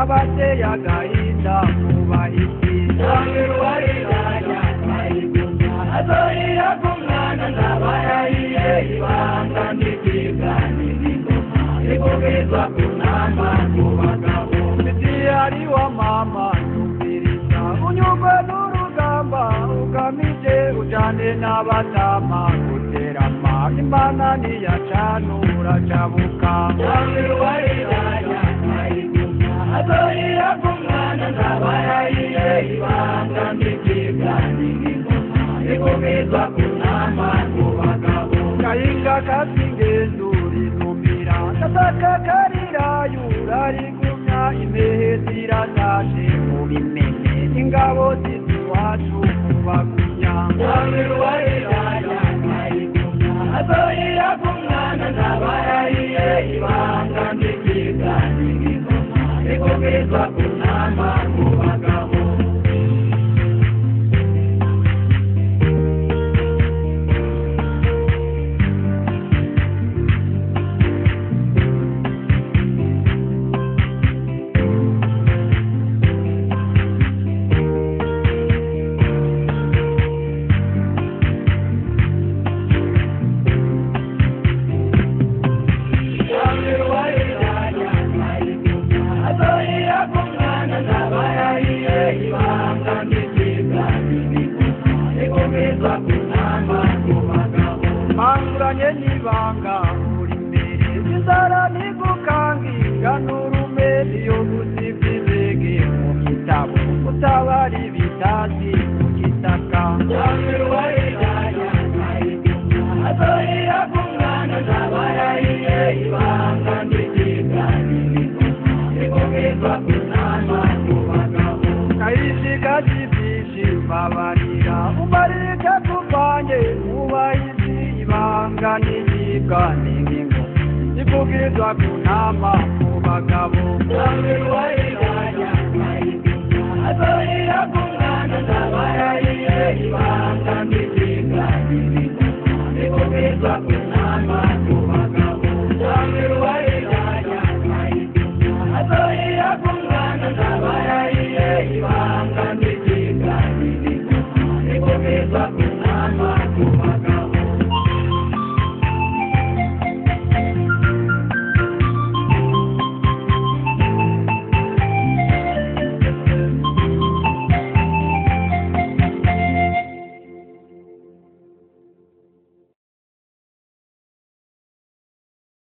abateye agahinda kubahisi Ntawiruwariranya twayigumya azohira ku mwana ndabayahiye ibanga n'ibyigani n'ingoma ikubizwa ku nama ku bagabo Mitiari wa mama yumviriza unyugwe n'urugamba ugamije ujane n'abatama guterama Imana niyacanura cabuka Ntawiruwariranya twayigumya azohira ku mwana ndabayahiye ibanga n'ibyigani n'ingoma ikubizwa ku nama ku bagabo Kayinga kasingendura inumira Kataka karira yurarigumya impehe ziranaje mu bimene Ingabo z'iwacu kubagumya Ntawiruwariranya twayigumya azohira ku mwana ndabayahiye ibanga n'ibyigani n'ingoma ikubizwa ku nama ku bagabo Ntawiruwariranya twayigumya azohira ku mwana ndabayahiye ibanga n'ibyigani n'ingoma ikubizwa ku nama ku bagabo Manguranye n'ibanga uri imbere Inzara nigukangira n'urume Iyo gusivizege mu gitabo Utabari bitasi mu gitaka Ntawiruwariranya twayigumya azohira ku mwana ndabayahiye ibanga n'ibyigani n'ingoma ikubizwa ku nama ku bagabo Kayishiga jibishi babarira Umarike tuvanye mubahizi ibanga n'igigani n'ingoma Ikubizwa ku nama ku bagabo Ntawiruwariranya twayigumya azohira ku mwana ndabayahiye ibanga n'ibyigani n'ingoma ikubizwa ku nama ku bagabo Ntawiruwariranya twayigumya azohira ku mwana ndabayahiye ibanga n'ibyigani n'ingoma ikubizwa